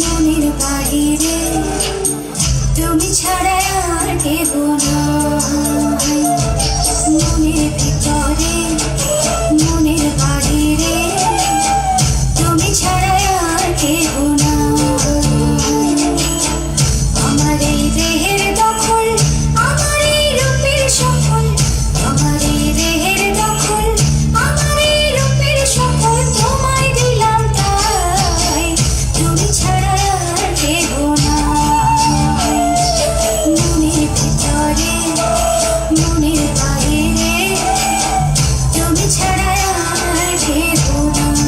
মনের বাহিরে তুমি ছাড়া আর কেহ নাই। মনের ভিতরে মনের বাহিরে তুমি ছাড়া আর কেহ নাই। আমার এই দেহের দখল, আমার এই রূপের সফল, আমার এই দেহের দখল, আমার এই রূপের সফল তোমায় দিলাম তাই, তুমি ছাড়া আর কেহ নাই। মনের ভিতরে মনের বাহিরে তুমি ছাড়া আর কেহ নাই।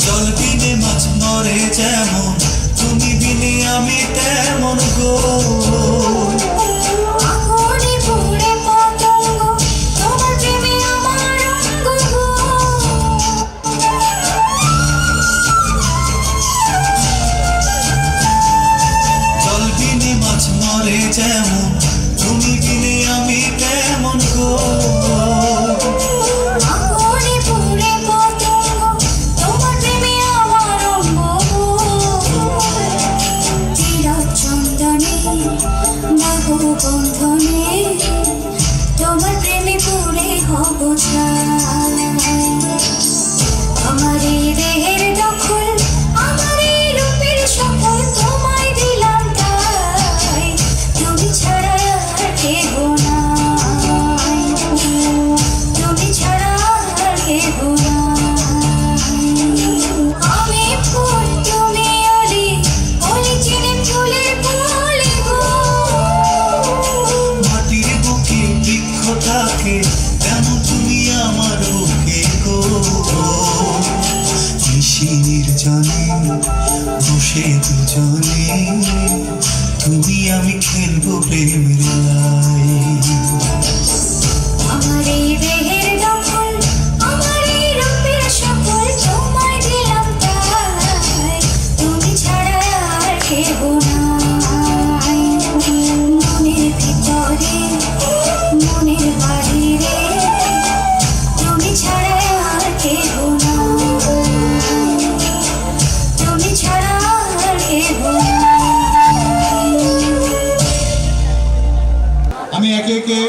জল বিনে মাছ মরে যেমন, তুমি বিনে আমি তেমন গো। আগুনে পুড়ে পতঙ্গ, তোমার প্রেমে আমার অঙ্গ গো। জল বিনে মাছ মরে যেমন, তুমি বিনে আমি তেমন গো। আগুনে পুড়ে পতঙ্গ, তোমার প্রেমে আমার অঙ্গ গো। চিরচন্দনে বাহু বন্ধনে তোমার প্রেমে পুড়ে হব ছাই। আমার এই দেহের দখল, আমার এই রূপের সফল তোমায় দিলাম তাই, তুমি ছাড়া আর কেহ নাই। তুমি ছাড়া আর কেহ নাই। আমি ফুল তুমি অলি, অলি চিনি ফুলের ফুলে গো। মাটির বুকে বৃক্ষ থাকে, তেমন তুমি আমার বুকে গো। নিশি নির্জনে বসে দুজনে, তুমি আমি খেলবো প্রেমের লাই। আমার এই দেহের দখল, আমার এই রূপের সফল তোমায় দিলাম তাই, তুমি ছাড়া আর কেহ নাই। মনের ভিতরে মনের বাহিরে তুমি ছাড়া আর কেহ নাই, তুমি ছাড়া আর কেহ নাই। আমি একে একে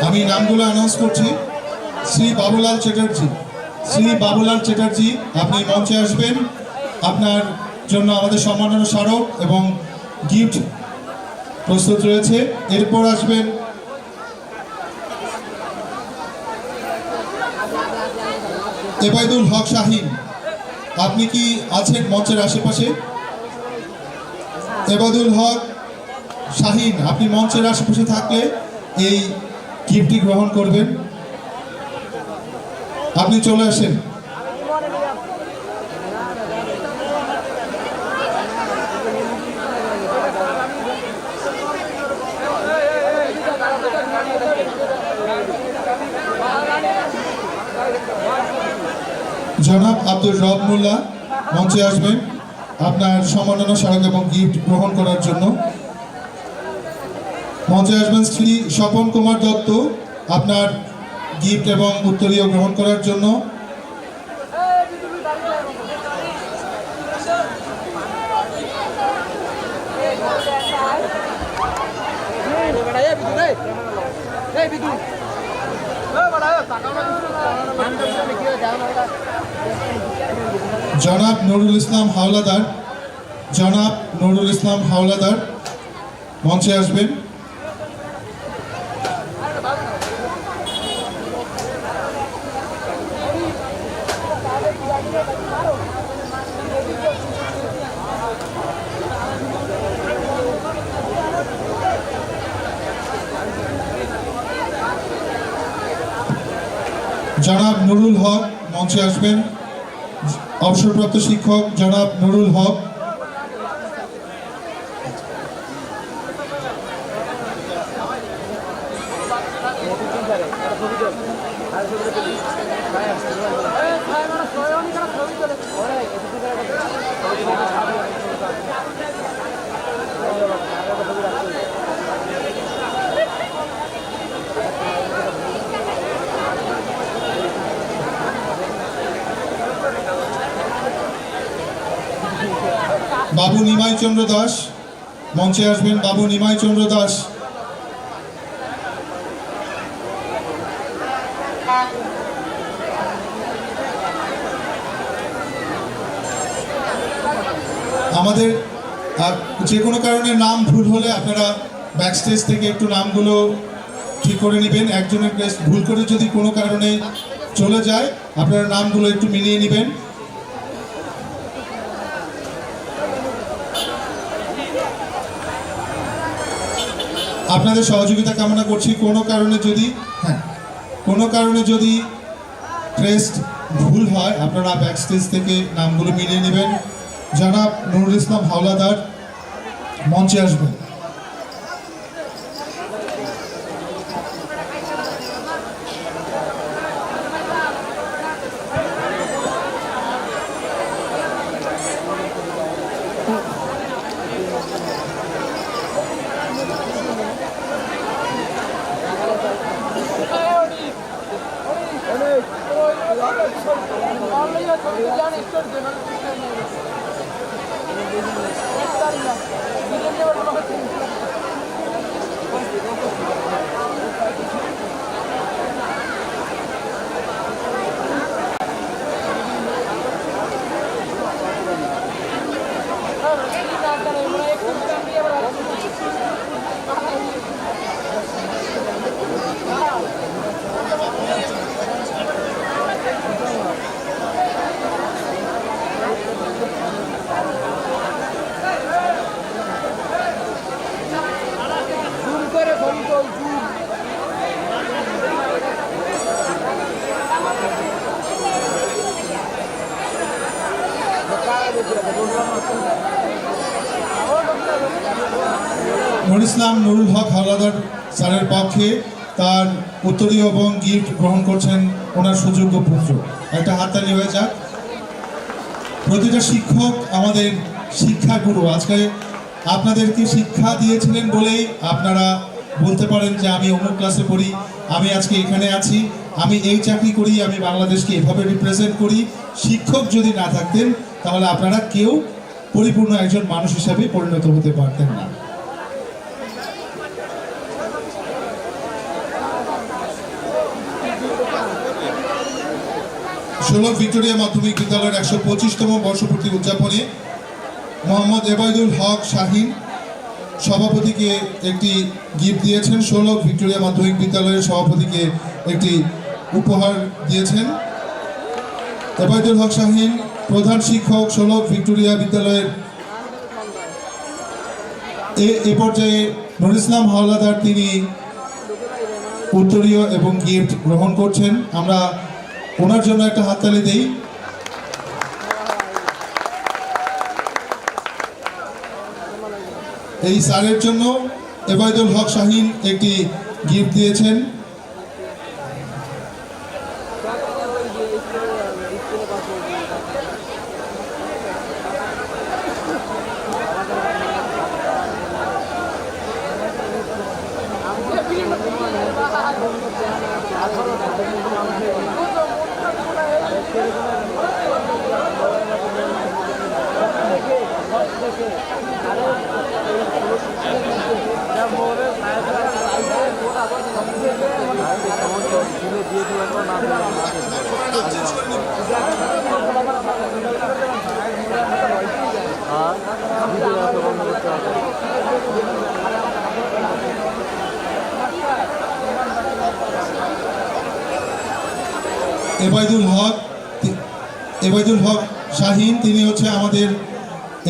আমি নামগুলো অ্যানাউন্স করছি। শ্রী বাবুলাল চ্যাটার্জি, শ্রী বাবুলাল চ্যাটার্জি আপনি মঞ্চে আসবেন। আপনার জন্য আমাদের সম্মাননা স্মারক এবং গিফট প্রস্তুত রয়েছে। এরপর আসবেন এবায়দুল হক শাহিন, আপনি কি আছেন মঞ্চের আশেপাশে? এবায়দুল হক শাহিন, আপনি মঞ্চের আশেপাশে থাকলে এই গিফটটি গ্রহণ করবেন। আপনি চলে আসেন। জনাব আব্দুর রব মোল্লা মঞ্চে আসবেন আপনার সম্মাননা স্মারক এবং গিফট গ্রহণ করার জন্য। মঞ্চে আসবেন শ্রী স্বপন কুমার দত্ত আপনার গিফট এবং উত্তরীয় গ্রহণ করার জন্য। জনাব নুরুল ইসলাম হাওলাদার, জনাব নুরুল ইসলাম হাওলাদার মঞ্চে আসবেন। জনাব নুরুল হক মঞ্চে আসবেন। অবসরপ্রাপ্ত শিক্ষক জনাব নুরুল হক। বাবু নিমাই চন্দ্র দাস মঞ্চে আসবেন। বাবু নিমাই চন্দ্র দাস। আমাদের যে কোনো কারণে নাম ভুল হলে আপনারা ব্যাকস্টেজ থেকে একটু নামগুলো ঠিক করে নেবেন। একজনের ভুল করে যদি কোনো কারণে চলে যায় আপনারা নামগুলো একটু মিলিয়ে নেবেন। আপনাদের সহযোগিতা কামনা করছি। কোনো কারণে যদি ক্রেস্ট ভুল হয় আপনারা ব্যাকস্টেজ থেকে নামগুলো মিলিয়ে নেবেন। জনাব নুরুল ইসলাম হাওলাদার মঞ্চে আসবেন। নুরুল ইসলাম নুরুল হক হাওলাদার স্যারের পক্ষে তার উত্তরীয় এবং গিফট গ্রহণ করছেন ওনার সুযোগ্য পুত্র। একটা হাততালি হয়ে যাক। প্রতিটা শিক্ষক আমাদের শিক্ষাগুরু। আজকে আপনাদেরকে শিক্ষা দিয়েছিলেন বলেই আপনারা বলতে পারেন যে আমি অমুক ক্লাসে পড়ি, আমি আজকে এখানে আছি, আমি এই চাকরি করি, আমি বাংলাদেশকে এভাবে রিপ্রেজেন্ট করি। শিক্ষক যদি না থাকতেন তাহলে আপনারা কেউ পরিপূর্ণ একজন মানুষ হিসাবে পরিণত হতে পারতেন না। ষোলক ভিক্টোরিয়া মাধ্যমিক বিদ্যালয়ের 125তম বর্ষপূর্তি উদযাপনে মোহাম্মদ এবায়দুল হক শাহিন সভাপতিকে একটি গিফট দিয়েছেন। ষোলক ভিক্টোরিয়া মাধ্যমিক বিদ্যালয়ের সভাপতিকে একটি উপহার দিয়েছেন। এবায়দুল হক শাহিন প্রধান শিক্ষক, ষোলক ভিক্টোরিয়া বিদ্যালয়ের। এ পর্যায়ে নুরুল ইসলাম হাওলাদার তিনি উত্তরীয় এবং গিফট গ্রহণ করছেন। আমরা ওনার জন্য একটা হাততালি দেই। এই স্যারের জন্য এবায়দুল হক শাহিন একটি গিফট দিয়েছেন। এবাইদুল হক শাহিন, তিনি হচ্ছে আমাদের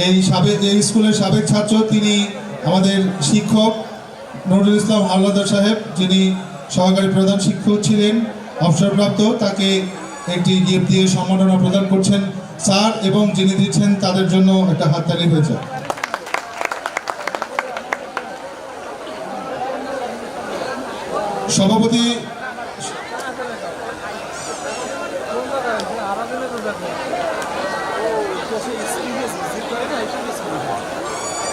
এই স্কুলের সাবেক ছাত্র। তিনি আমাদের শিক্ষক নুরুল ইসলাম হাওলাদার সাহেব, যিনি সহকারী প্রধান শিক্ষক ছিলেন অবসরপ্রাপ্ত, তাকে একটি গিফট দিয়ে সম্মাননা প্রদান করছেন স্যার, এবং যিনি দিচ্ছেন তাদের জন্য একটা হাততালি হয়েছে। সভাপতি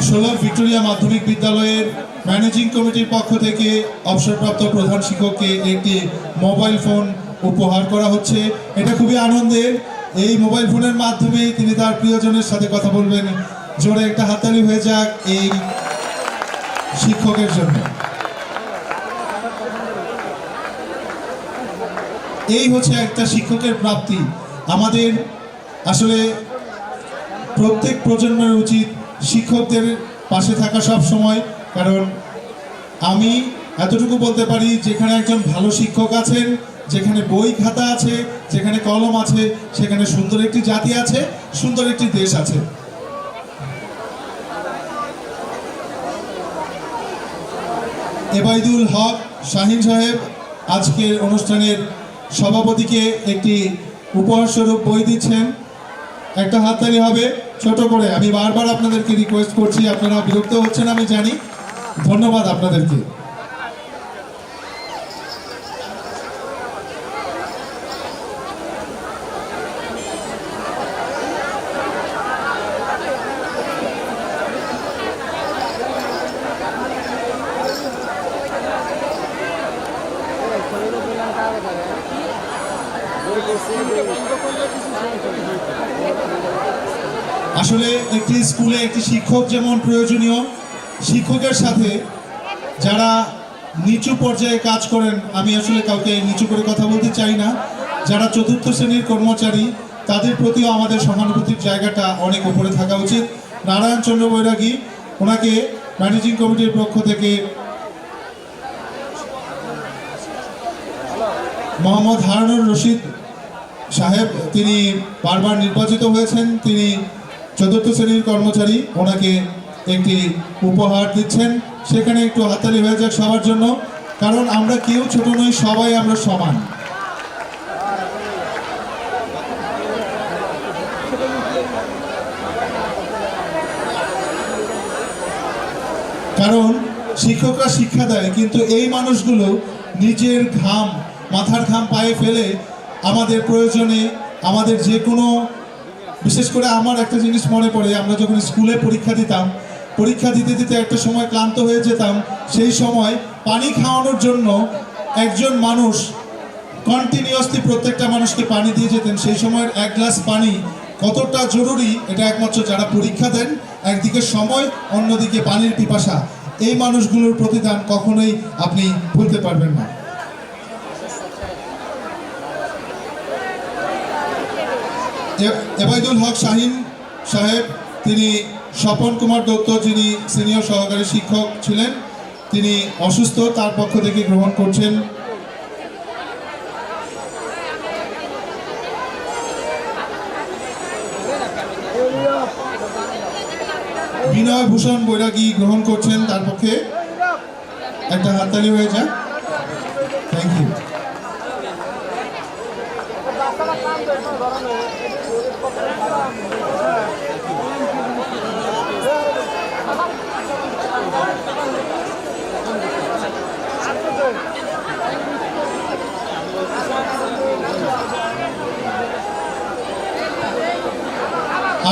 ষোলক ভিক্টোরিয়া মাধ্যমিক বিদ্যালয়ের ম্যানেজিং কমিটির পক্ষ থেকে অবসরপ্রাপ্ত প্রধান শিক্ষককে একটি মোবাইল ফোন উপহার করা হচ্ছে। এটা খুবই আনন্দের। এই মোবাইল ফোনের মাধ্যমে তিনি তার প্রিয়জনের সাথে কথা বলবেন। জোরে একটা হাততালি হয়ে যাক এই শিক্ষকের জন্য। এই হচ্ছে একটা শিক্ষকের প্রাপ্তি। আমাদের আসলে প্রত্যেক প্রজন্মের উচিত শিক্ষকদের পাশে থাকা সব সময়, কারণ আমি এতটুকু বলতে পারি, যেখানে একজন ভালো শিক্ষক আছেন, যেখানে বই খাতা আছে, যেখানে কলম আছে, সেখানে সুন্দর একটি জাতি আছে, সুন্দর একটি দেশ আছে। এবাইদুল হক শাহিন সাহেব আজকের অনুষ্ঠানের সভাপতিকে একটি উপহার স্বরূপ বই দিচ্ছেন। একটা হাততালি হবে ছোট করে। আমি বারবার আপনাদেরকে রিকোয়েস্ট করছি, আপনারা বিরক্ত হচ্ছেন আমি জানি। ধন্যবাদ আপনাদেরকে। আসলে একটি স্কুলে একটি শিক্ষক যেমন প্রয়োজনীয়, শিক্ষকের সাথে যারা নিচু পর্যায়ে কাজ করেন, আমি আসলে কাউকে নিচু করে কথা বলতে চাই না, যারা চতুর্থ শ্রেণীর কর্মচারী, তাদের প্রতিও আমাদের সহানুভূতির জায়গাটা অনেক উপরে থাকা উচিত। নারায়ণ চন্দ্র বৈরাগী, ওনাকে ম্যানেজিং কমিটির পক্ষ থেকে মোহাম্মদ হারুনুর রশিদ সাহেব, তিনি বারবার নির্বাচিত হয়েছেন, তিনি চতুর্থ শ্রেণীর কর্মচারী, ওনাকে একটি উপহার দিচ্ছেন। সেখানে একটু হাততালি হয়ে যাক সবার জন্য, কারণ আমরা কেউ ছোট নই, সবাই আমরা সমান। কারণ শিক্ষকরা শিক্ষা দেয়, কিন্তু এই মানুষগুলো নিজের ঘাম, মাথার ঘাম পায়ে ফেলে আমাদের প্রয়োজনে, আমাদের যে কোনো, বিশেষ করে আমার একটা জিনিস মনে পড়ে, আমরা যখন স্কুলে পরীক্ষা দিতাম, পরীক্ষা দিতে দিতে একটা সময় ক্লান্ত হয়ে যেতাম, সেই সময় পানি খাওয়ানোর জন্য একজন মানুষ কন্টিনিউয়াসলি প্রত্যেকটা মানুষকে পানি দিয়ে যেতেন। সেই সময়ের এক গ্লাস পানি কতটা জরুরি, এটা একমাত্র যারা পরীক্ষা দেন, একদিকে সময়, অন্যদিকে পানির পিপাসা, এই মানুষগুলোর প্রতিদান কখনোই আপনি ভুলতে পারবেন না। এবাইদুল হক শাহিন সাহেব, তিনি স্বপন কুমার দত্ত, যিনি সিনিয়র সহকারী শিক্ষক ছিলেন, তিনি অসুস্থ, তার পক্ষ থেকে গ্রহণ করছেন। বিনয় ভূষণ বৈরাগী গ্রহণ করছেন, তার পক্ষে একটা হাততালি হয়ে যাক। Thank you.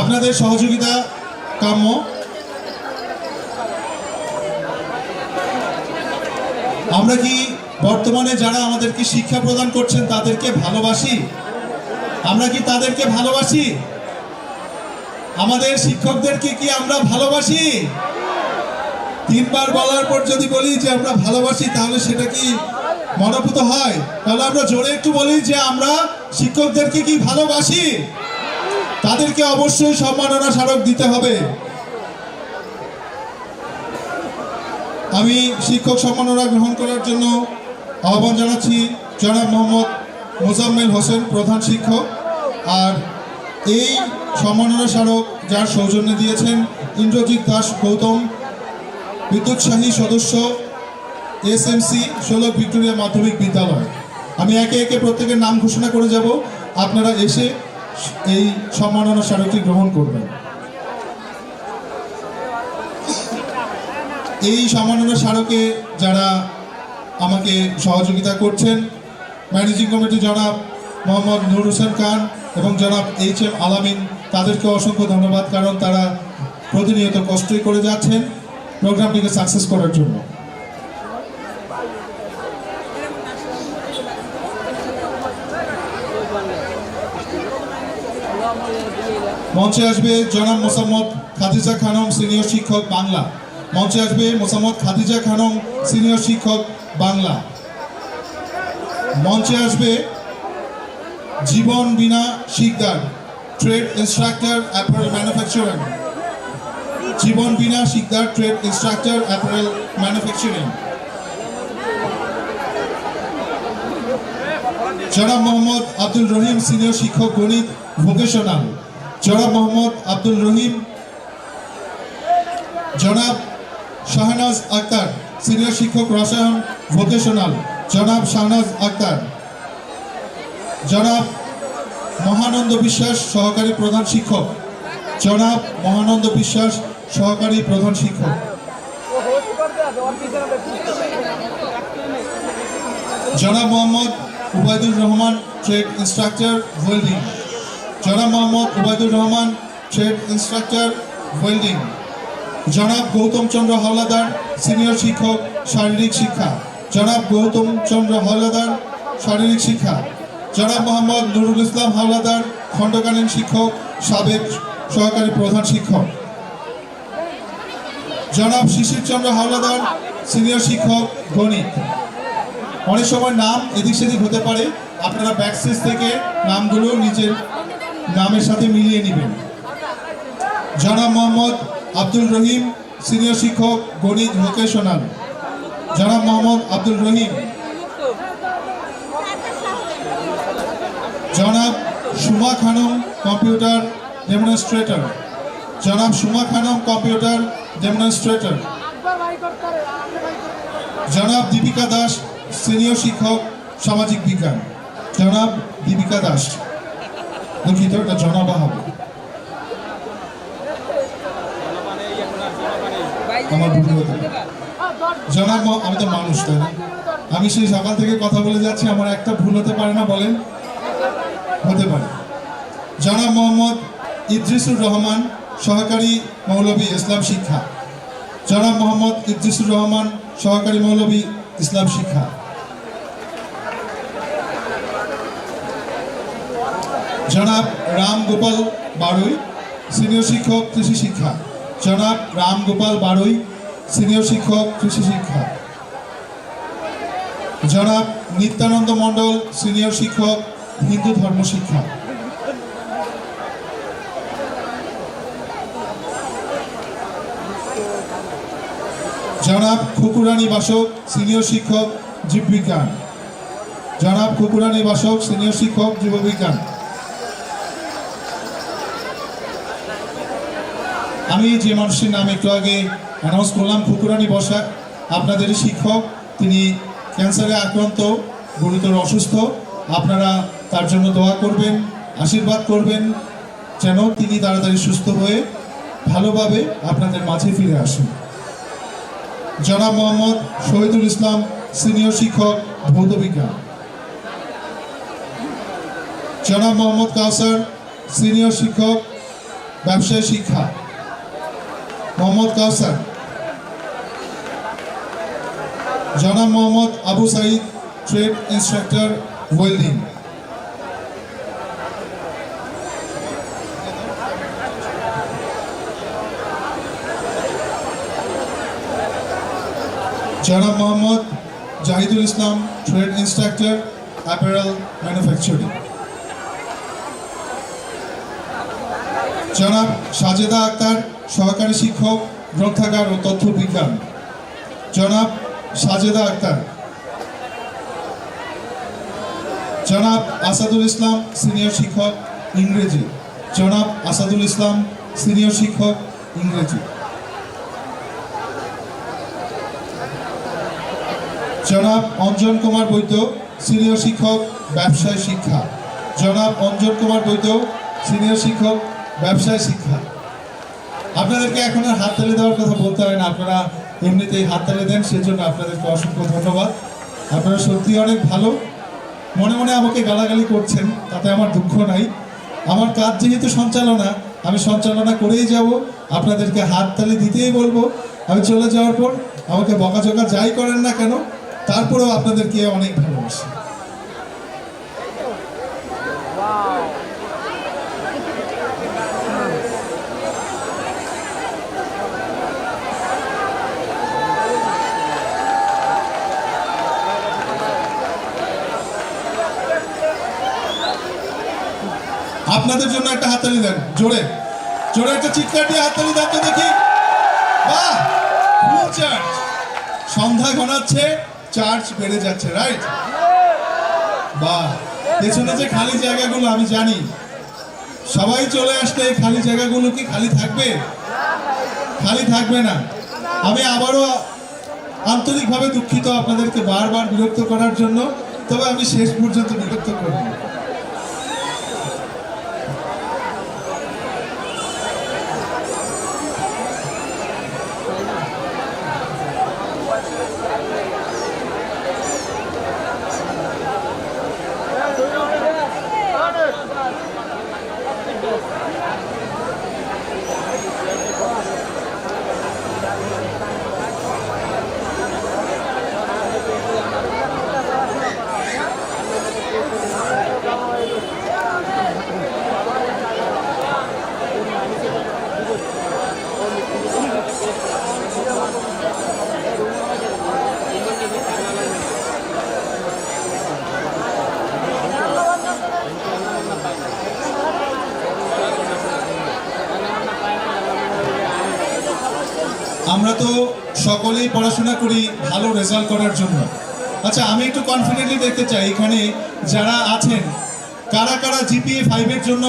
আপনাদের সহযোগিতা কাম্য। আমরা কি বর্তমানে যারা আমাদেরকে শিক্ষা প্রদান করছেন তাদেরকে ভালোবাসি? আমরা কি তাদেরকে ভালোবাসি? আমাদের শিক্ষকদেরকে কি আমরা ভালোবাসি? তিনবার বলার পর যদি বলি যে আমরা ভালোবাসি, তাহলে সেটা কি মনোভূত হয়? তাহলে আমরা জোরে একটু বলি যে আমরা শিক্ষকদেরকে কি ভালোবাসি, তাদেরকে অবশ্যই সম্মাননা স্মারক দিতে হবে। আমি শিক্ষক সম্মাননা গ্রহণ করার জন্য আহ্বান জানাচ্ছি জনাব মোহাম্মদ মোজাম্মেল হোসেন, প্রধান শিক্ষক। আর এই সম্মাননা স্মারক যার সৌজন্যে দিয়েছেন ইন্দ্রজিৎ দাস গৌতম, বিদ্যুৎসাহী সদস্য, SMC 16 ভিক্টোরিয়া মাধ্যমিক বিদ্যালয়। আমি একে একে প্রত্যেকের নাম ঘোষণা করে যাব, আপনারা এসে এই সম্মাননা স্মারকটি গ্রহণ করবেন। এই সম্মাননা স্মারকে যারা আমাকে সহযোগিতা করছেন, ম্যানেজিং কমিটি জনাব মোহাম্মদ নূর হোসেন খান এবং জনাব HM আলামিন, তাদেরকে অসংখ্য ধন্যবাদ, কারণ তারা প্রতিনিয়ত কষ্টই করে যাচ্ছেন প্রোগ্রামটিকে সাকসেস করার জন্য। মঞ্চে আসবে জনাব মোসাম্মদ খাদিজা খানম, সিনিয়র শিক্ষক বাংলা। মঞ্চে আসবে মোসাম্মদ খাদিজা খানম, সিনিয়র শিক্ষক বাংলা। মঞ্চে আসবে Jibon Bina Shikdar, trade instructor apparel manufacturing. Jibon Bina Shikdar, trade instructor apparel manufacturing. জনাব মোহাম্মদ আব্দুল রহিম, সিনিয়র শিক্ষক গণিত ভোকেশনাল। জনাব মোহাম্মদ আব্দুল রহিম। জনাব শাহনাজ আক্তার, সিনিয়র শিক্ষক রসায়ন ভোকেশনাল। জনাব শাহনাজ আক্তার। জনাব মহানন্দ বিশ্বাস, সহকারী প্রধান শিক্ষক। জনাব মহানন্দ বিশ্বাস, সহকারী প্রধান শিক্ষক। জনাব Mohammad Ubaydur Rahman, trade instructor welding. জনাব Mohammad Ubaydur Rahman, trade instructor welding. জনাব গৌতম চন্দ্র হাওলাদার, সিনিয়র শিক্ষক শারীরিক শিক্ষা। জনাব গৌতম চন্দ্র হাওলাদার, শারীরিক শিক্ষা। জনাব মোহাম্মদ নুরুল ইসলাম হাওলাদার, খণ্ডকালীন শিক্ষক, সাবেক সহকারী প্রধান শিক্ষক। জনাব শিশির চন্দ্র হাওলাদার, সিনিয়র শিক্ষক গণিত। অনেক সময় নাম এদিক সেদিক হতে পারে, আপনারা ব্যাকস্টেজ থেকে নামগুলো নিজের নামের সাথে মিলিয়ে নেবেন। জনাব মোহাম্মদ আব্দুল রহিম, সিনিয়র শিক্ষক গণিত ভোকেশনাল। জনাব মোহাম্মদ আব্দুল রহিম। জনাব সুমা খানম, কম্পিউটার ডেমনস্ট্রেটর। জনাব সুমা খানম, কম্পিউটার ডেমনস্ট্রেটর। জনাব দীপিকা দাস, সিনিয়র শিক্ষক সামাজিক বিজ্ঞান। জনাব দীপিকা দাস, দুঃখিত, এটা জনাবা হবে, আমার ভুল হতে পারে। জনাব আমি তো মানুষ, তাই না? আমি সেই সকাল থেকে কথা বলে যাচ্ছি, আমার একটা ভুল হতে পারে না বলেন? হতে পারে। জনাব মোহাম্মদ ইদ্রিসুর রহমান, সহকারী মৌলভী ইসলাম শিক্ষা। জনাব মোহাম্মদ ইদ্রিসুর রহমান, সহকারী মৌলভী ইসলাম শিক্ষা। জনাব রাম গোপাল বাড়ুই, সিনিয়র শিক্ষক কৃষি শিক্ষা। জনাব রাম গোপাল বাড়ুই, সিনিয়র শিক্ষক কৃষি শিক্ষা। জনাব নিত্যানন্দ মণ্ডল, সিনিয়র শিক্ষক হিন্দু ধর্ম শিক্ষা। জনাব খুকুরানী বাসক, সিনিয়র শিক্ষক জীববিজ্ঞান। জনাব খুকুরানী বাসক, সিনিয়র শিক্ষক জীববিজ্ঞান। আমি যে মানুষটির নাম একটু আগে অ্যানাউন্স করলাম, খুকুরানী বসাক, আপনাদেরই শিক্ষক, তিনি ক্যান্সারে আক্রান্ত, গুরুতর অসুস্থ। আপনারা তার জন্য দোয়া করবেন, আশীর্বাদ করবেন, যেন তিনি তাড়াতাড়ি সুস্থ হয়ে ভালোভাবে আপনাদের মাঝে ফিরে আসেন। জনাব মোহাম্মদ শহীদুল ইসলাম, সিনিয়র শিক্ষক ভৌতবিজ্ঞান। জনাব মোহাম্মদ কাউসার, সিনিয়র শিক্ষক ব্যবসায় শিক্ষা। মোহাম্মদ কাউসার। জনাব Mohammad Abu Sayed, trade instructor welding. জনাব Mohammad Zahidul Islam, trade instructor, apparel manufacturing. জনাব সাজেদা আক্তার, সহকারী শিক্ষক, গ্রন্থাগার ও তথ্য বিজ্ঞান। জনাব সাজেদা আক্তার। জনাব আসাদুল ইসলাম, সিনিয়র শিক্ষক, ইংরেজি। জনাব আসাদুল ইসলাম, সিনিয়র শিক্ষক, ইংরেজি। জনাব অঞ্জন কুমার বৈদ্য, সিনিয়র শিক্ষক, ব্যবসায় শিক্ষা। জনাব অঞ্জন কুমার বৈদ্য, সিনিয়র শিক্ষক, ব্যবসায় শিক্ষা। আপনাদেরকে এখন আর হাততালি দেওয়ার কথা বলতে হয় না, আপনারা এমনিতেই হাততালি দেন, সেজন্য আপনাদেরকে অসংখ্য ধন্যবাদ। আপনারা সত্যি অনেক ভালো। মনে মনে আমাকে গালাগালি করছেন, তাতে আমার দুঃখ নাই। আমার কাজ যেহেতু সঞ্চালনা, আমি সঞ্চালনা করেই যাব, আপনাদেরকে হাততালি দিতেই বলবো। আমি চলে যাওয়ার পর আমাকে বকাঝকা যাই করেন না কেন, তারপরেও আপনাদেরকে অনেক ভালোবাসি। আপনাদের জন্য একটা হাততালি দেন, জোরে জোরে একটা চিৎকার দিয়ে হাততালি দেন তো দেখি। বাহ, ফুল চার্জ। সন্ধ্যা ঘনাচ্ছে, চার্জ বেড়ে যাচ্ছে, রাইট? বাহ, পেছনে যে খালি জায়গাগুলো আমি জানি, সবাই চলে আসলে এই খালি জায়গাগুলো কি খালি থাকবে? খালি থাকবে না। আমি আবারও আন্তরিকভাবে দুঃখিত আপনাদেরকে বারবার বিরক্ত করার জন্য, তবে আমি শেষ পর্যন্ত বিরক্ত করব না। আমরা তো সকলেই পড়াশোনা করি ভালো রেজাল্ট করার জন্য। আচ্ছা, আমি একটু কনফিডেন্টলি দেখতে চাই এখানে যারা আছেন, কারা কারা জিপিএ 5-এর জন্য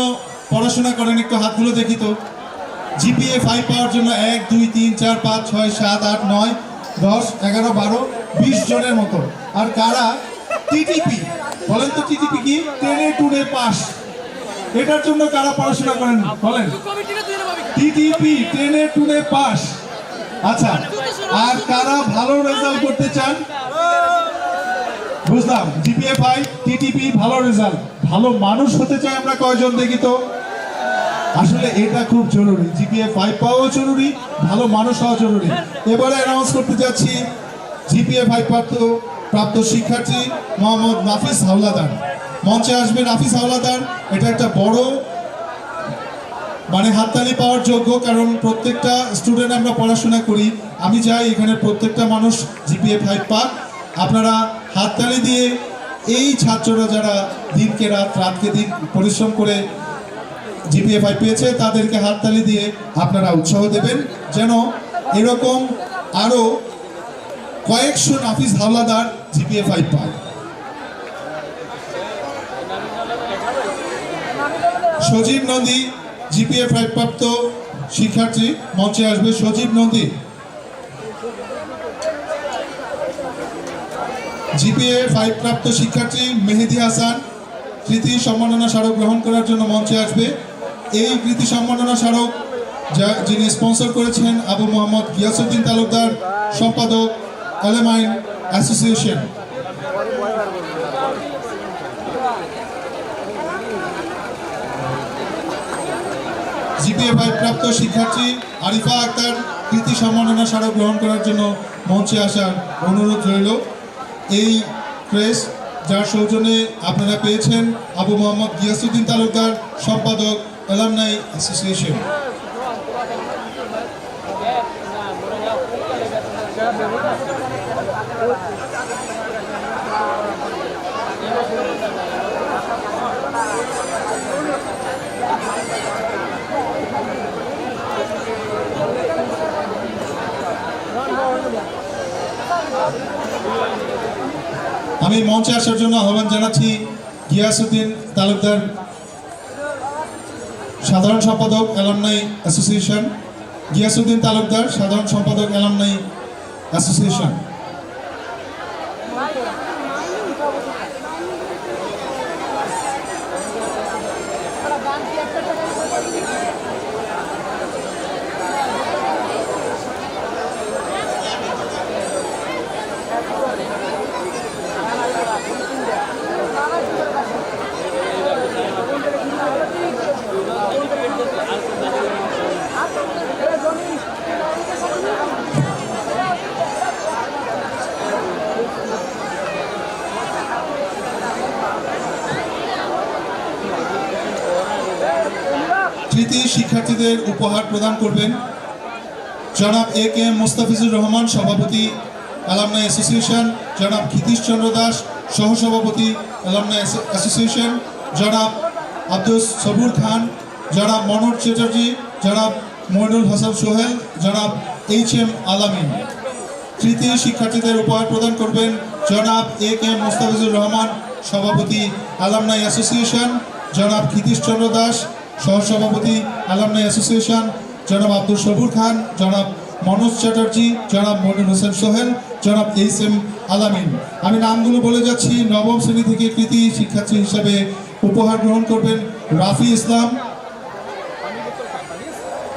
পড়াশোনা করেন, একটু হাতগুলো দেখি তো। জিপিএ 5 পাওয়ার জন্য 1, 2, 3, 4, 5, 6, 7, 8, 9, 10, 11, 12, 20 জনের মতো। আর কারা টিটিপি, বলেন তো টিটিপি কি? টেনে টুনে পাস, এটার জন্য কারা পড়াশোনা করেন বলেন? টিটিপি, টেনে টুনে পাস। আচ্ছা, আর কারা ভালো রেজাল্ট করতে চান? বুঝলাম, জিপিএ 5, টিটিপি, ভালো রেজাল্ট। ভালো মানুষ হতে চাই আমরা কয়জন দেখি তো? আসলে এটা খুব জরুরি, জিপিএ 5 পাওয়াও জরুরি, ভালো মানুষ হওয়া জরুরি। এবারে অ্যানাউন্স করতে যাচ্ছি জিপিএ 5 প্রাপ্ত শিক্ষার্থী মোহাম্মদ নাফিস হাওলাদার। মঞ্চে আসবে নাফিস হাওলাদার। এটা একটা বড় মানে হাততালি পাওয়ার যোগ্য, কারণ প্রত্যেকটা স্টুডেন্ট আমরা পড়াশোনা করি। আমি চাই এখানে প্রত্যেকটা মানুষ জিপিএ 5 পাক। আপনারা হাততালি দিয়ে এই ছাত্ররা যারা দিনকে রাত, রাতকে দিন পরিশ্রম করে জিপিএ 5 পেয়েছে, তাদেরকে হাততালি দিয়ে আপনারা উৎসাহ দেবেন, যেন এরকম আরও কয়েকশো নাফিস হাওলাদার জিপিএ 5 পায়। সজীব নন্দী, জিপিএ 5 প্রাপ্ত শিক্ষার্থী, মঞ্চে আসবে সজীব নন্দী। জিপিএ 5 প্রাপ্ত শিক্ষার্থী মেহেদি হাসান কৃতি সম্মাননা স্মারক গ্রহণ করার জন্য মঞ্চে আসবে। এই কৃতি সম্মাননা স্মারক যিনি স্পন্সর করেছেন আবু মোহাম্মদ গিয়াসউদ্দিন তালুকদার, সম্পাদক অ্যালামাইন অ্যাসোসিয়েশন। জিপিএ 5 প্রাপ্ত শিক্ষার্থী আরিফা আক্তার কৃতি সম্মাননা স্মারক গ্রহণ করার জন্য মঞ্চে আসার অনুরোধ রইল। এই ক্রেস যার সৌজন্যে আপনারা পেয়েছেন আবু মোহাম্মদ গিয়াসউদ্দিন তালুকদার, সম্পাদক অ্যালামনাই অ্যাসোসিয়েশন। আমি মঞ্চে আসার জন্য আহ্বান জানাচ্ছি গিয়াসউদ্দিন তালুকদার, সাধারণ সম্পাদক অ্যালামনাই অ্যাসোসিয়েশন। গিয়াসউদ্দিন তালুকদার, সাধারণ সম্পাদক অ্যালামনাই অ্যাসোসিয়েশন। কৃতি শিক্ষার্থীদের উপহার প্রদান করবেন জনাব এ কে এম মোস্তাফিজুর রহমান, সভাপতি অ্যালামনাই অ্যাসোসিয়েশন, জনাব ক্ষিতীশ চন্দ্র দাস, সহসভাপতি অ্যালামনাই অ্যাসোসিয়েশন, জনাব আব্দুল সবুর খান, জনাব মনোজ চ্যাটার্জি, জনাব মইনুল হাসান সোহেল, জনাব এইচ এম আলামিন। কৃতি শিক্ষার্থীদের উপহার প্রদান করবেন জনাব এ কে এম মোস্তাফিজুর রহমান, সভাপতি অ্যালামনাই অ্যাসোসিয়েশন, জনাব ক্ষিতীশ চন্দ্র দাস, সহসভাপতি অ্যালামনাই অ্যাসোসিয়েশন, জনাব আব্দুল সবুর খান, জনাব মনোজ চ্যাটার্জি, জনাব মইনুল হোসেন সোহেল, জনাব এইচ এম আলামিন। আমি নামগুলো বলে যাচ্ছি। নবম শ্রেণী থেকে কৃতি শিক্ষার্থী হিসাবে উপহার গ্রহণ করবেন রাফি ইসলাম,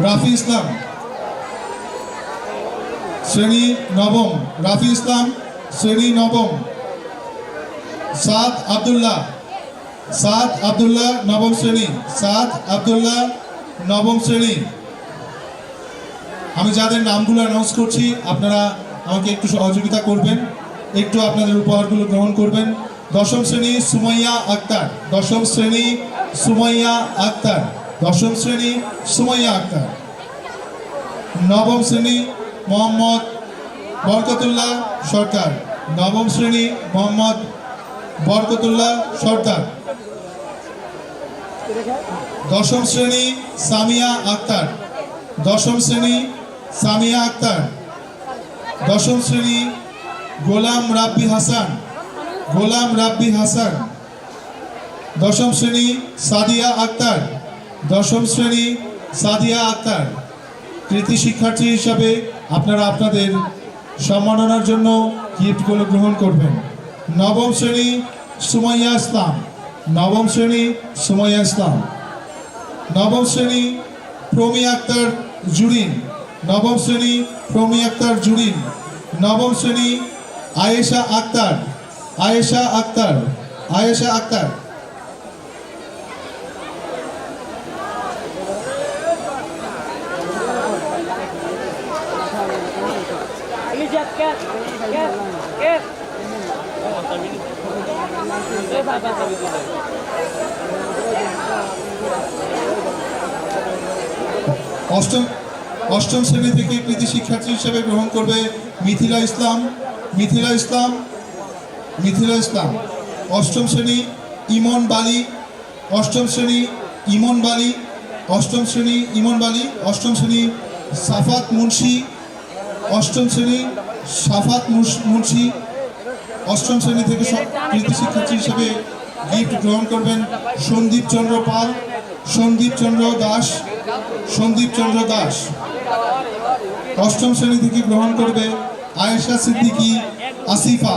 রাফি ইসলাম, শ্রেণী নবম, রাফি ইসলাম, শ্রেণী নবম। সাদ আব্দুল্লাহ, সাদ আব্দুল্লাহ, নবম শ্রেণী, সাদ আব্দুল্লাহ, নবম শ্রেণী। আমি যাদের নামগুলো অ্যানাউন্স করছি আপনারা আমাকে একটু সহযোগিতা করবেন, একটু আপনাদের উপহারগুলো গ্রহণ করবেন। দশম শ্রেণী সুমাইয়া আক্তার, দশম শ্রেণী সুমাইয়া আক্তার, দশম শ্রেণী সুমাইয়া আক্তার। নবম শ্রেণী মোহাম্মদ বরকতুল্লাহ সরকার, নবম শ্রেণী মোহাম্মদ বরকতুল্লাহ সর্দার। দশম শ্রেণী সামিয়া আক্তার, দশম শ্রেণী সামিয়া আক্তার। দশম শ্রেণী গোলাম রাব্বি হাসান, গোলাম রাব্বি হাসান। দশম শ্রেণী সাদিয়া আক্তার, দশম শ্রেণী সাদিয়া আক্তার। কৃতি শিক্ষার্থী হিসাবে আপনারা আপনাদের সম্মাননার জন্য গিফটগুলো গ্রহণ করবেন। নবম শ্রেণী সুমাইয়া ইসলাম, নবম শ্রেণী সুমাইয়া ইসলাম। নবম শ্রেণী প্রমি আক্তার জুরিন, নবম শ্রেণী প্রমি আক্তার জুরিন। নবম শ্রেণী আয়েশা আক্তার, আয়েশা আক্তার, আয়েশা আক্তার। অষ্টম শ্রেণী থেকে কৃতি শিক্ষার্থী হিসেবে গ্রহণ করবে মিথিলা ইসলাম, মিথিলা ইসলাম, মিথিলা ইসলাম। অষ্টম শ্রেণী ইমন বালি, অষ্টম শ্রেণী ইমন বালি, অষ্টম শ্রেণী ইমন বালি। অষ্টম শ্রেণী সাফাত মুন্সি, অষ্টম শ্রেণী সাফাত মুন্সি। অষ্টম শ্রেণী থেকে কৃতি শিক্ষার্থী হিসেবে গিফট গ্রহণ করবেন সন্দীপ চন্দ্র পাল, সন্দীপ চন্দ্র দাস, সন্দীপ চন্দ্র দাস। অষ্টম শ্রেণী থেকে গ্রহণ করবে আয়েশা সিদ্দিকী আসিফা,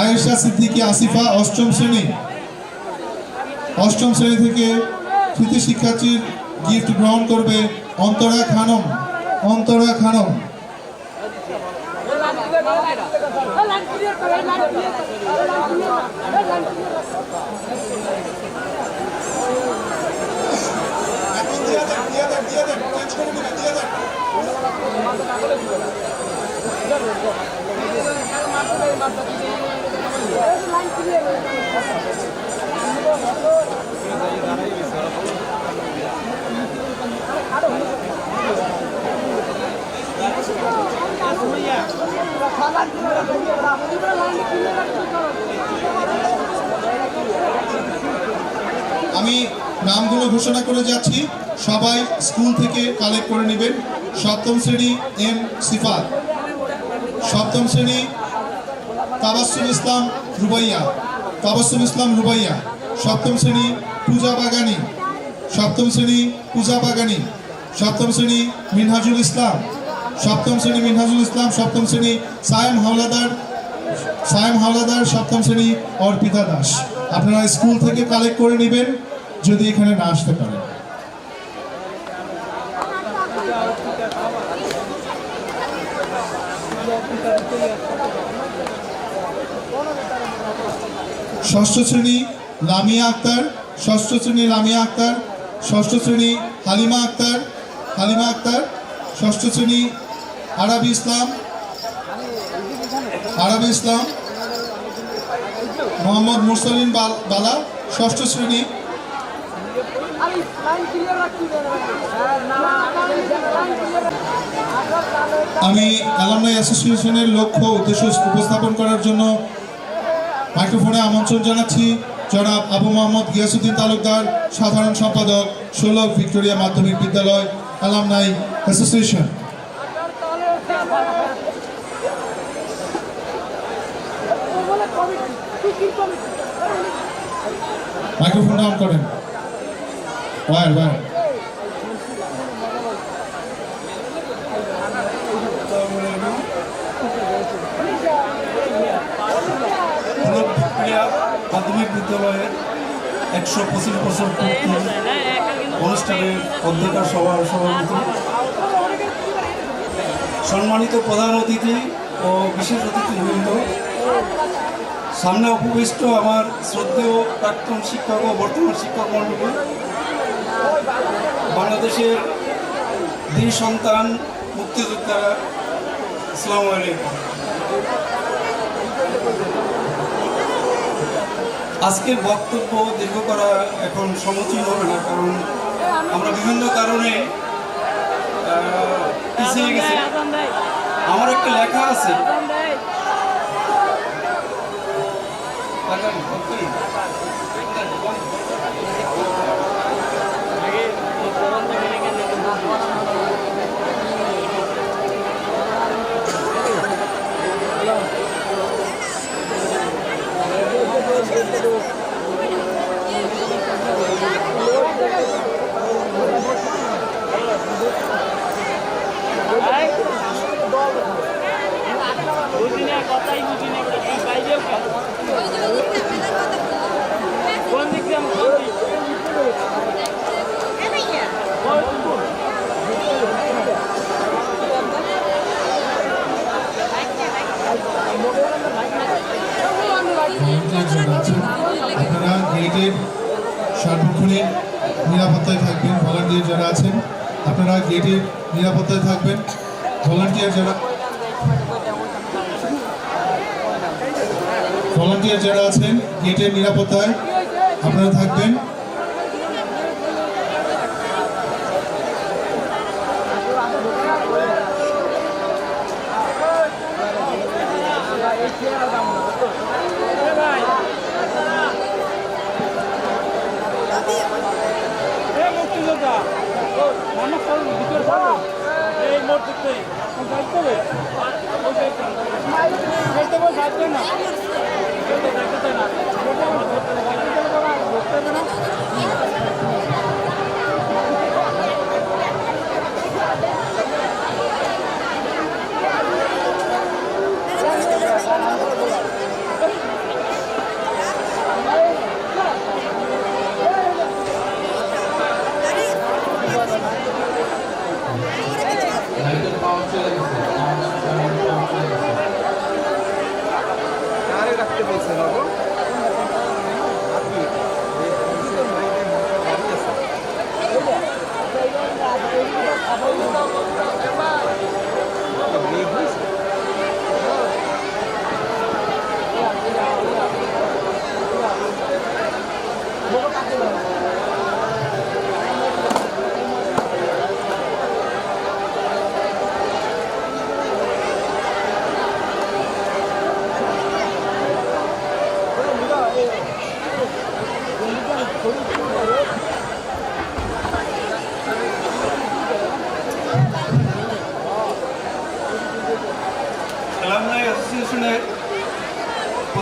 আয়েশা সিদ্দিকী আসিফা, অষ্টম শ্রেণী। অষ্টম শ্রেণী থেকে কৃতি শিক্ষার্থীর গিফট গ্রহণ করবে অন্তরা খানম, অন্তরা খানম। আমি নামগুলো ঘোষণা করে যাচ্ছি, সবাই স্কুল থেকে কালেক্ট করে নেবেন। সপ্তম শ্রেণী এম সিফাত, সপ্তম শ্রেণী তাবাসসুম ইসলাম রুবাইয়া, তাবাসসুম ইসলাম রুবাইয়া, সপ্তম শ্রেণী পূজা বাগানি, সপ্তম শ্রেণী পূজা বাগানি, সপ্তম শ্রেণী মিনহাজুল ইসলাম, সপ্তম শ্রেণী মিনহাজুল ইসলাম, সপ্তম শ্রেণী সায়েম হাওলাদার, সায়েম হাওলাদার, সপ্তম শ্রেণী অর্পিতা দাস। আপনারা স্কুল থেকে কালেক্ট করে নেবেন যদি এখানে না আসতে পারেন। ষষ্ঠ শ্রেণী লামিয়া আক্তার, ষষ্ঠ শ্রেণী লামিয়া আক্তার, ষষ্ঠ শ্রেণী হালিমা আক্তার, হালিমা আক্তার, ষষ্ঠ শ্রেণী আরাবি ইসলাম, আরাবি ইসলাম, মোহাম্মদ মুরসালিন বালা, ষষ্ঠ শ্রেণী। আমি অ্যালামনাই অ্যাসোসিয়েশনের লক্ষ্য উদ্দেশ্য উপস্থাপন করার জন্য মাইক্রোফোনে আমন্ত্রণ জানাচ্ছি জনাব আবু মোহাম্মদ গিয়াসউদ্দিন তালুকদার, সাধারণ সম্পাদক, 16 ভিক্টোরিয়া মাধ্যমিক বিদ্যালয় অ্যালামনাই অ্যাসোসিয়েশন। মাইক্রোফোন অন করেন, ওয়ার ওয়ার। ভিক্টোরিয়া মাধ্যমিক বিদ্যালয়ের 125 বছর পূর্তি অনুষ্ঠানের অধ্যক্ষা সভার সভাপতি, সম্মানিত প্রধান অতিথি ও বিশেষ অতিথিবৃন্দ, সামনে উপবিষ্ট আমার শ্রদ্ধেয় প্রাক্তন শিক্ষক ও বর্তমান শিক্ষক মণ্ডলী, বাংলাদেশের বীর সন্তান মুক্তিযোদ্ধারা, আসসালামু আলাইকুম। আজকের বক্তব্য দীর্ঘ করা এখন সমীচীন হবে না, কারণ আমরা বিভিন্ন কারণে পিছিয়ে গেছি। আমার একটা লেখা আছে, আপনারা গেটের সার্বক্ষণিক নিরাপত্তায় থাকবেন। ভলান্টিয়ার যারা আছেন আপনারা গেটের নিরাপত্তায় থাকবেন। ভলান্টিয়ার যারা আছেন গেটের নিরাপত্তায় আপনারা থাকবেন।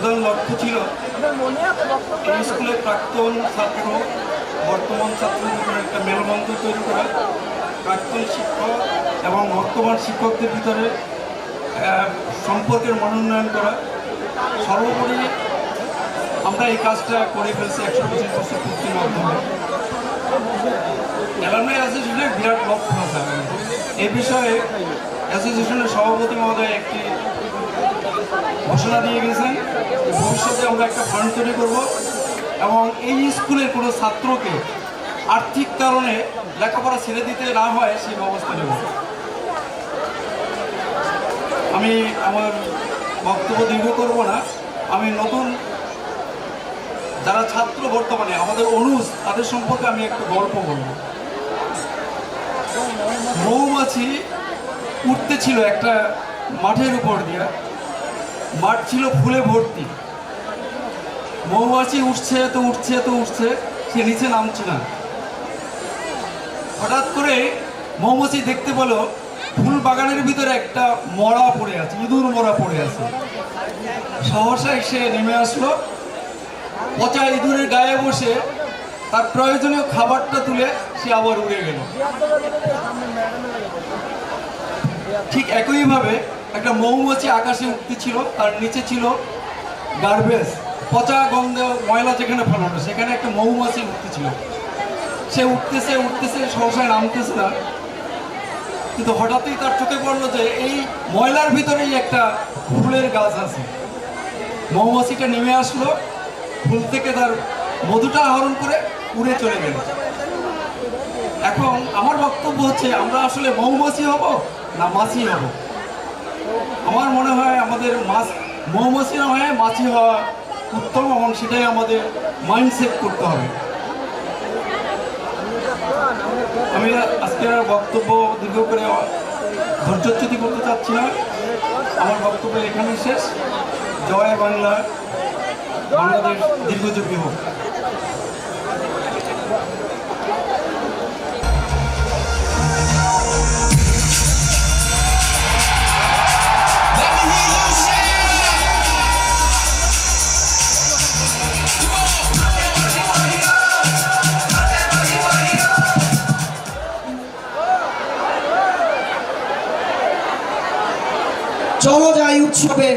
প্রধান লক্ষ্য ছিল এই স্কুলের প্রাক্তন ছাত্র বর্তমান ছাত্রদের ভিতরে একটা মেলবন্ধন তৈরি করা, প্রাক্তন শিক্ষক এবং বর্তমান শিক্ষকদের ভিতরে সম্পর্কের মনোন্নয়ন করা। সর্বোপরি আমরা এই কাজটা করে ফেলছি 125 বছর পূর্তির মাধ্যমে। অ্যালামনাই অ্যাসোসিয়েশনের বিরাট লক্ষ্য আছে এই বিষয়ে। অ্যাসোসিয়েশনের সভাপতি মহোদয় একটি ঘোষণা দিয়ে গেছেন, ভবিষ্যতে আমরা একটা ফান্ড তৈরি করব এবং এই স্কুলের কোনো ছাত্রকে আর্থিক কারণে লেখাপড়া ছেড়ে দিতে না হয় সেই ব্যবস্থা নেব। আমি আমার বক্তব্য দীর্ঘ করব না। আমি নতুন যারা ছাত্র বর্তমানে আমাদের অনুজ তাদের সম্পর্কে আমি একটু গল্প বলব। মৌমাছি উঠতে ছিল একটা মাঠের উপর দিয়ে, মাঠ ছিল ফুলে ভর্তি। মৌমাছি উঠছে তো উঠছে তো উঠছে, সে নিচে নামছে না। হঠাৎ করে মৌমাছি দেখতে পেল ফুল বাগানের ভিতরে একটা মরা পড়ে আছে, ইঁদুর মরা পড়ে আছে। সহসা এসে নেমে আসলো, পচা ইঁদুরের গায়ে বসে তার প্রয়োজনীয় খাবারটা তুলে সে আবার উড়ে গেল। ঠিক একইভাবে একটা মৌমাছি আকাশে উঠতেছিল, তার নিচে ছিল গার্বেজ, পচা গন্ধ ময়লা যেখানে ফেলানো, সেখানে একটা মৌমাছি উঠতেছিল। সে উঠতেছে উঠতেছে, সহসায় নামতেছে না, কিন্তু হঠাৎই তার চোখে পড়লো যে এই ময়লার ভিতরেই একটা ফুলের গাছ আছে। মৌমাছিটা নেমে আসলো, ফুল থেকে তার মধুটা আহরণ করে উড়ে চলে গেল। এখন আমার বক্তব্য হচ্ছে, আমরা আসলে মৌমাছি হব না মাছি হব? আমার মনে হয় আমাদের মৌমাছি না হয়ে মাছি হওয়া উত্তম, এবং সেটাই আমাদের মাইন্ডসেট করতে হবে। আমি আজকে বক্তব্য দীর্ঘ করে ধৈর্যচ্যুতি করতে চাচ্ছি না। আমার বক্তব্য এখানেই শেষ। জয় বাংলা, বাংলাদেশ দীর্ঘজীবী হোক। চলো যাই উৎসবে,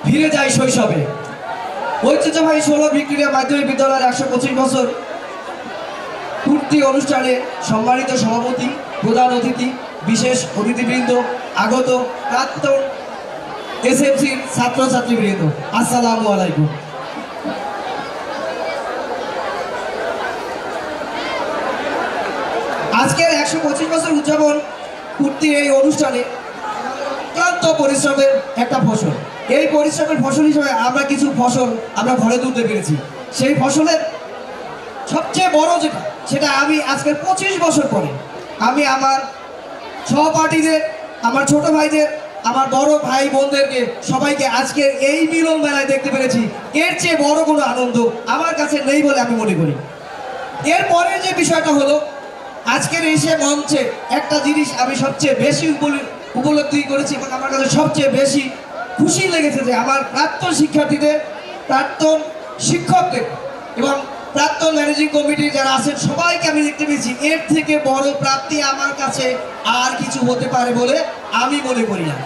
ফিরে যাই শৈশবে। ঐতিহ্যবাহী 16 ভিক্টোরিয়া মাধ্যমিক বিদ্যালয়ের 125 বছর পূর্তি অনুষ্ঠানে সম্মানিত সভাপতি, প্রধান অতিথি, বিশেষ অতিথিবৃন্দ, আগত প্রাক্তন এসএমসির ছাত্রছাত্রীবৃন্দ, আসসালামু আলাইকুম। আজকের 125 বছর উদযাপন পূর্তি এই অনুষ্ঠানে ক্লান্ত পরিশ্রমের একটা ফসল। এই পরিশ্রমের ফসল হিসেবে আমরা কিছু ফসল আমরা ঘরে তুলতে পেরেছি। সেই ফসলের সবচেয়ে বড় যেটা, সেটা আমি আজকের 25 বছর পরে আমি আমার সহপাঠীদের, আমার ছোট ভাইদের, আমার বড় ভাই বোনদেরকে সবাইকে আজকের এই মিলন মেলায় দেখতে পেরেছি। এর চেয়ে বড় কোনো আনন্দ আমার কাছে নেই বলে আমি মনে করি। এরপরের যে বিষয়টা হলো, আজকের এসে মঞ্চে একটা জিনিস আমি সবচেয়ে বেশি উপলব্ধি করেছি এবং আমার কাছে সবচেয়ে বেশি খুশি লেগেছে যে আমার প্রাক্তন শিক্ষার্থীদের, প্রাক্তন শিক্ষকদের এবং প্রাক্তন ম্যানেজিং কমিটির যারা আছেন সবাইকে আমি দেখতে পেয়েছি। এর থেকে বড় প্রাপ্তি আমার কাছে আর কিছু হতে পারে বলে আমি মনে করি না।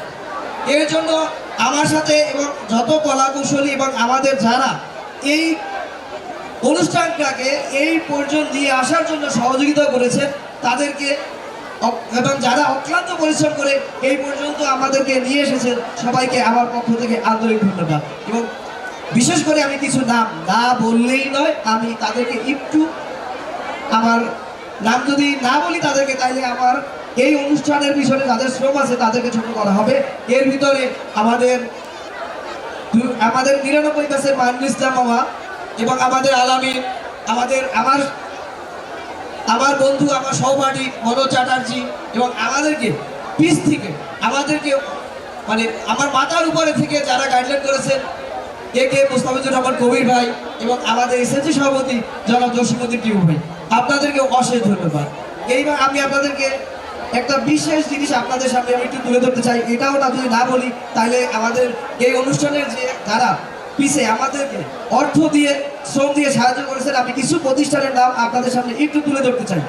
এর জন্য আমার সাথে এবং যত কলাকুশলী এবং আমাদের যারা এই অনুষ্ঠানটাকে এই পর্যন্ত নিয়ে আসার জন্য সহযোগিতা করেছেন তাদেরকে, এবং যারা অক্লান্ত পরিশ্রম করে এই পর্যন্ত আমাদেরকে নিয়ে এসেছেন সবাইকে আমার পক্ষ থেকে আন্তরিক ধন্যবাদ। এবং বিশেষ করে আমি কিছু নাম না বললেই নয়, আমি তাদেরকে একটু, আমার নাম যদি না বলি তাদেরকে, তাইলে আমার এই অনুষ্ঠানের পিছনে যাদের শ্রম আছে তাদেরকে ছোট করা হবে। এর ভিতরে আমাদের 99 ব্যাচের মাইনুল ইসলাম মামা এবং আমাদের আলামিন, আমার বন্ধু, আমার সহপাঠী মনোজ চ্যাটার্জি, এবং আমাদেরকে পিস থেকে আমাদেরকে মানে আমার মাথার উপরে থেকে যারা গাইডলাইন করেছেন, কে মুস্তাফিজুর রহমান কবির ভাই এবং আমাদের এসএসসি সভাপতি জনাব জসিমউদ্দিন টিপু ভাই, আপনাদেরকে অশেষ ধন্যবাদ। এইবার আমি আপনাদেরকে একটা বিশেষ জিনিস আপনাদের সামনে আমি একটু তুলে ধরতে চাই। এটাও না যদি না বলি তাহলে আমাদের এই অনুষ্ঠানের যে যারা পিছে আমাদেরকে অর্থ দিয়ে শ্রম দিয়ে সাহায্য করেছেন, আমি কিছু প্রতিষ্ঠানের নাম আপনাদের সামনে একটু তুলে ধরতে চাই।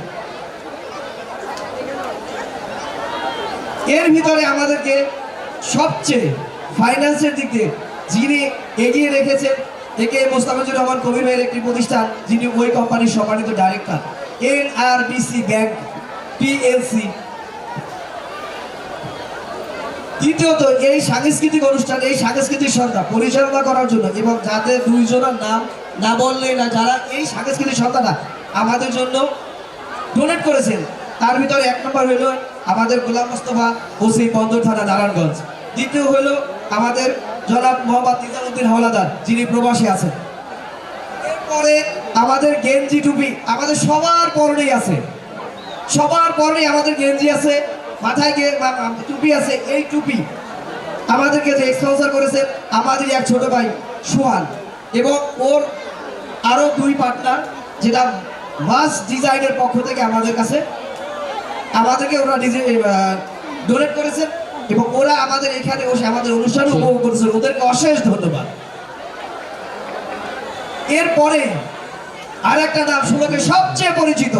এর ভিতরে আমাদেরকে সবচেয়ে ফাইন্যান্সের দিক দিয়ে যিনি এগিয়ে রেখেছেন একে মোস্তাফিজুর রহমান কবির ভাইয়ের একটি প্রতিষ্ঠান, যিনি ওই কোম্পানির সম্মানিত ডাইরেক্টর, NRBC ব্যাংক PLC। দ্বিতীয়ত, এই সাংস্কৃতিক অনুষ্ঠান, এই সাংস্কৃতিক সন্ধ্যা পরিচালনা করার জন্য এবং যাদের দুইজনের নাম না বললেই না, যারা এই সাংস্কৃতিক সন্ধ্যাটা আমাদের জন্য ডোনেট করেছেন, তার ভিতরে এক নম্বর হলো আমাদের গোলাম মোস্তফা ওসি বন্দর থানা নারায়ণগঞ্জ। দ্বিতীয় হলো আমাদের জনাব মোহাম্মদ নিজামুদ্দিন হাওলাদার, যিনি প্রবাসী আছেন। এরপরে আমাদের গেঞ্জি টুপি আমাদের সবার পরনেই আছে, সবার পরনেই আমাদের গেঞ্জি আছে, মাথায় টুপি আছে। এই টুপি আমাদেরকে যে স্পন্সর করেছেন আমাদের এক ছোট ভাই সোহান এবং ওর আরও 2 পার্টনার, যেটা মাস ডিজাইনের পক্ষ থেকে আমাদেরকে ওরা ডোনেট করেছেন এবং ওরা আমাদের এখানে বসে আমাদের অনুষ্ঠান উপভোগ করেছেন, ওদেরকে অশেষ ধন্যবাদ। এরপরে আর একটা নাম সুলকে সবচেয়ে পরিচিত,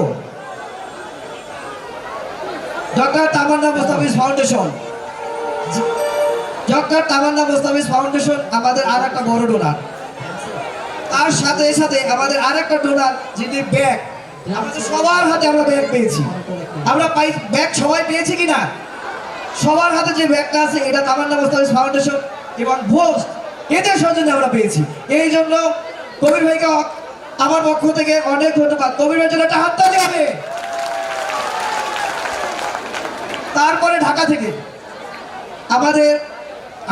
ডক্টর তামান্না মোস্তাফিজ ফাউন্ডেশন। ডক্টর তামান্না মোস্তাফিজ ফাউন্ডেশন আমাদের আর একটা বড় ডোনার। তার সাথে সাথে আমাদের আর একটা ডোনার, যিনি ব্যাগ, আমাদের সবার হাতে আমরা ব্যাগ পেয়েছি। আমরা ব্যাগ সবাই পেয়েছি কিনা? সবার হাতে যে ব্যাগটা আছে এটা তামান্না মোস্তাফিজ ফাউন্ডেশন এবং ভোজ এদের সৌজন্যে আমরা পেয়েছি। এই জন্য কবির ভাইকে আমার পক্ষ থেকে অনেক ধন্যবাদ। কবির ভাইয়ের জন্য একটা হাততালি হবে। তারপরে ঢাকা থেকে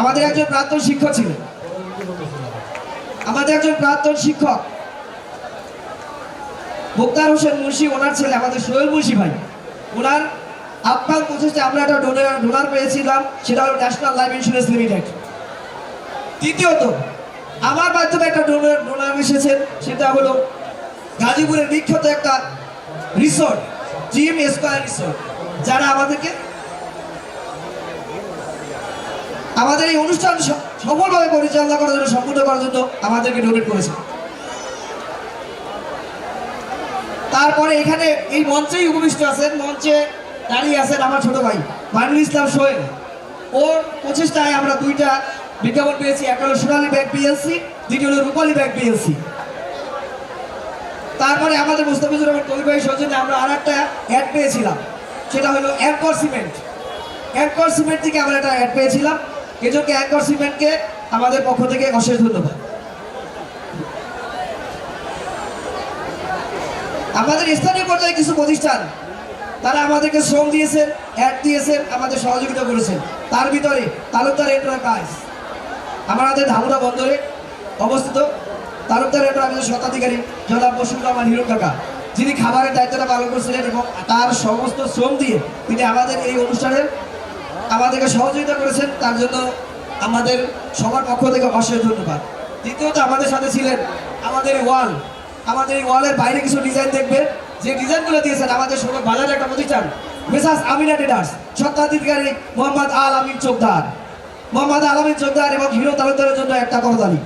আমাদের একজন প্রাক্তন শিক্ষক ছিলেন, আমাদের একজন প্রাক্তন শিক্ষক মুক্তার হোসেন মুন্সি, ওনার ছেলে আমাদের সোহেল মুন্সি ভাই, ওনার আপ্রাণ প্রচেষ্টায় আমরা একটা ডোনার পেয়েছিলাম, সেটা হলো ন্যাশনাল লাইফ ইন্স্যুরেন্স লিমিটেড। তৃতীয়ত, আমার মাধ্যমে একটা ডোনার এসেছেন, সেটা হলো গাজীপুরের বিখ্যাত একটা রিসোর্ট, জিম স্কয়ার রিসোর্ট, যারা আমাদের এই অনুষ্ঠান সফলভাবে পরিচালনা করার জন্য, সম্পূর্ণ করার জন্য আমাদেরকে ডোনেট করেছে। তারপরে এখানে এই মঞ্চেই উপবিষ্ট আছেন, মঞ্চে দাঁড়িয়ে আছেন আমার ছোট ভাই মাইনুল ইসলাম সোহেল। ওর প্রচেষ্টায় আমরা 2টা বিজ্ঞাপন পেয়েছি, একটা হলো সোনালী ব্যাগ PLC, দ্বিতীয় হলো রূপালী ব্যাগ PLC। তারপরে আমাদের মোস্তাফিজুর রহমান কবির ভাই সৌজন্যে আমরা আর একটা অ্যাড পেয়েছিলাম, সেটা হলো অ্যাঙ্কর সিমেন্ট। অ্যাঙ্কর সিমেন্ট থেকে আমরা একটা অ্যাড পেয়েছিলাম, এজন্য অ্যাঙ্কর সিমেন্টকে আমাদের পক্ষ থেকে অশেষ ধন্যবাদ। আমাদের স্থানীয় পর্যায়ে কিছু প্রতিষ্ঠান তারা আমাদেরকে শ্রম দিয়েছেন, অ্যাড দিয়েছেন, আমাদের সহযোগিতা করেছেন। তার ভিতরে তালুকদার এন্টারপ্রাইজ আমাদের ধামুরা বন্দরে অবস্থিত, তালুকদার এন্টারপ্রাইজের স্বত্বাধিকারী জনাব বশির রহমান হিরো কাকা, যিনি খাবারের দায়িত্বটা পালন করছিলেন এবং তার সমস্ত শ্রম দিয়ে তিনি আমাদের এই অনুষ্ঠানের আমাদেরকে সহযোগিতা করেছেন, তার জন্য আমাদের সবার পক্ষ থেকে অশেষ ধন্যবাদ। দ্বিতীয়ত, আমাদের সাথে ছিলেন আমাদের এই ওয়ালের বাইরে কিছু ডিজাইন দেখবেন, যে ডিজাইনগুলো দিয়েছেন আমাদের সবার বাজারের একটা প্রতিষ্ঠান মেসার্স আমিনা ট্রেডার্স, স্বত্বাধিকারী মোহাম্মদ আল আমিন চোকদার এবং হিরো তালুকদারের জন্য একটা করতালি।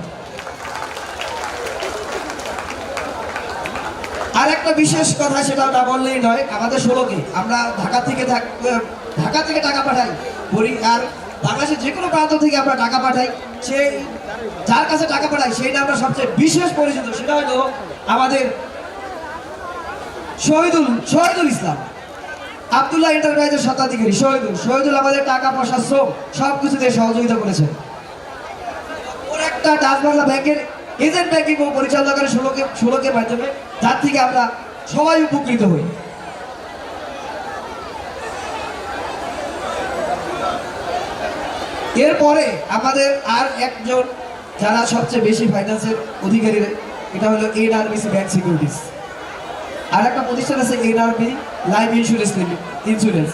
আর একটা বিশেষ কথা, সেটা না বললেই নয়, আমাদের ষোলোকে আমরা ঢাকা থেকে টাকা পাঠাই আর বাংলাদেশের যে কোনো প্রান্ত থেকে আমরা টাকা পাঠাই, সেই যার কাছে টাকা পাঠাই সেই নামটা সবচেয়ে বিশেষ পরিচিত, সেটা হলো আমাদের শহীদুল ইসলাম, আব্দুল্লাহ এন্টারপ্রাইজের স্বত্বাধিকারী শহীদুল আমাদের টাকা পয়সা শ্রম সব কিছুতে সহযোগিতা করেছেন। ওর একটা ডাচ বাংলা ব্যাংকের এজেন্ট ব্যাংকিং ও পরিচালনা করে ষোলোকে মাধ্যমে, যার থেকে আমরা সবাই উপকৃত হই। এরপরে আমাদের আর একজন যারা সবচেয়ে বেশি ফাইন্যান্সের অধিকারী, এটা হলো NRBC ব্যাংক সিকিউরিটিস। আর একটা প্রতিষ্ঠান আছে NRB লাইফ ইন্স্যুরেন্স,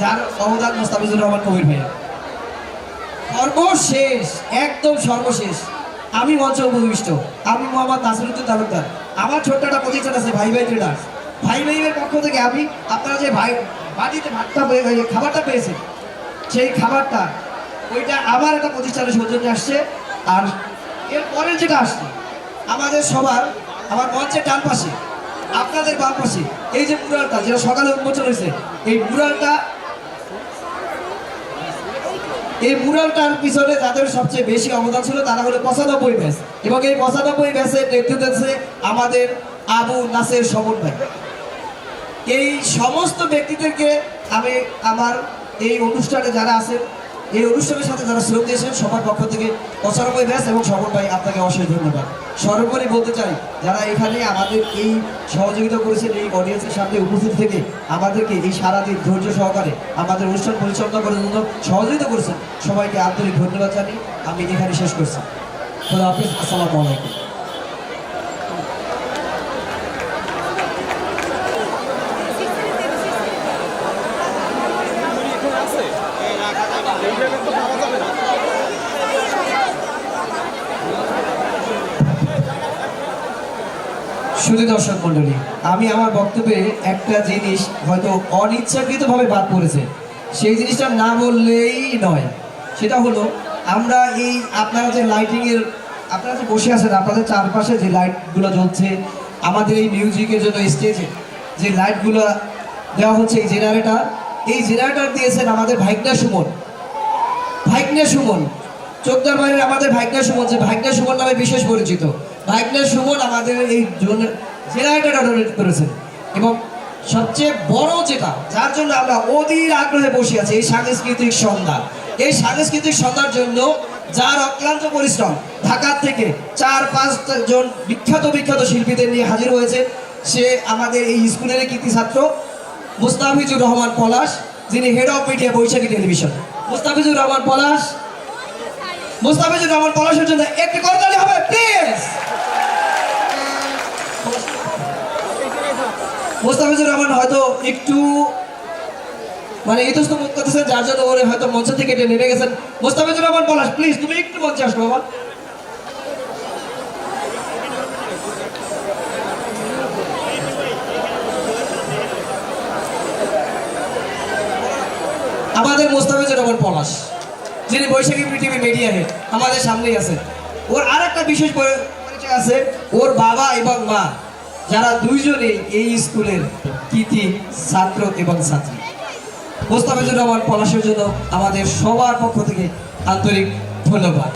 যার অবদান মোস্তাফিজুর রহমান কবির ভাইয়ের। সর্বশেষ, একদম সর্বশেষ, আমি মঞ্চ উপবিষ্ট, আমি মোহাম্মদ নাসিরুদ্দিন তালুকদার। আমার ছোট্ট একটা প্রতিষ্ঠান আছে ভাই ট্রেডার্স। ভাইয়ের পক্ষ থেকে আমি আপনারা যে বাড়িতে খাবারটা পেয়েছেন, সেই খাবারটা ওইটা আমার একটা প্রতিষ্ঠানের সৌজন্যে আসছে। আর এরপরের যেটা আসছে আমাদের সবার, আমার মঞ্চের ডান পাশে, আপনাদের বাম পাশে এই যে মুরালটা যেটা সকালে উন্মোচন হয়েছে, এই মুরালটার পিছনে যাদের সবচেয়ে বেশি অবদান ছিল তারা হলো 95 ব্যাচ, এবং এই 95 ব্যাচের নেতৃত্ব দিচ্ছে আমাদের আবু নাসের সমন ভাই। এই সমস্ত ব্যক্তিদেরকে আমি আমার এই অনুষ্ঠানে যারা আছেন, এই অনুষ্ঠানের সাথে যারা শ্রম দিয়েছেন সবার পক্ষ থেকে 95 ব্যাচ এবং সমন ভাই আপনাকে অশেষ ধন্যবাদ। সর্বোপরি বলতে চাই যারা এখানে আমাদের এই সহযোগিতা করেছেন, এই অডিয়েন্সের সামনে উপস্থিত থেকে আমাদেরকে এই সারাদিন ধৈর্য সহকারে আমাদের অনুষ্ঠান পরিচালনা করার জন্য সহযোগিতা করেছেন, সবাইকে আন্তরিক ধন্যবাদ জানিয়ে আমি এখানে শেষ করছি। খোদা হাফেজ, আসসালামু আলাইকুম। শুধু দর্শক মন্ডলী, আমি আমার বক্তব্যে একটা জিনিস হয়তো অনিচ্ছাকৃতভাবে বাদ পড়েছে, সেই জিনিসটা না বললেই নয়। সেটা হলো আমরা এই আপনারা যে লাইটিংয়ের, আপনারা যে বসে আছেন, আপনাদের চারপাশে যে লাইটগুলো জ্বলছে, আমাদের এই মিউজিকের জন্য স্টেজে যে লাইটগুলো দেওয়া হচ্ছে, এই জেনারেটর দিয়েছেন আমাদের ভাইকনা সুমন চোখদার বাইরের আমাদের ভাইকনা সুমন, যে ভাইকনা সুমন নামে বিশেষ পরিচিত। ভাইকনা সুমন আমাদের এই জেনারেটর ডোনেট করেছেন, এবং সবচেয়ে বড় যেটা যার জন্য আমরা অধীর আগ্রহে বসে আছি, এই সাংস্কৃতিক সন্ধ্যার জন্য যার অক্লান্ত পরিশ্রম, ঢাকার থেকে 4-5 জন বিখ্যাত শিল্পীদের নিয়ে হাজির হয়েছে, সে আমাদের এই স্কুলের কৃতি ছাত্র মুস্তাফিজুর রহমান পলাশ, যিনি head of media Baishakhi television. Mustafizur Rahman পলাশের জন্য একটি করতালি হবে প্লিজ। মুস্তাফিজুর রহমান হয়তো একটু ইতস্ত বোধ করতেছেন, যার জন্য ওরে হয়তো মঞ্চ থেকে নেমে গেছেন। মুস্তাফিজুর রহমান পলাশ, প্লিজ তুমি একটু মঞ্চে আসো বাবা। আমাদের মুস্তাফিজুর রহমান পলাশ, যিনি বৈশাখী পৃথিবী মিডিয়া হেড, আমাদের সামনেই আছে। ওর আর একটা বিশেষ পরিচয় আছে, ওর বাবা এবং মা, যারা দুইজনেই এই স্কুলের কৃতি ছাত্র এবং ছাত্রী। মুস্তাফিজুর রহমান পলাশের জন্য আমাদের সবার পক্ষ থেকে আন্তরিক ধন্যবাদ।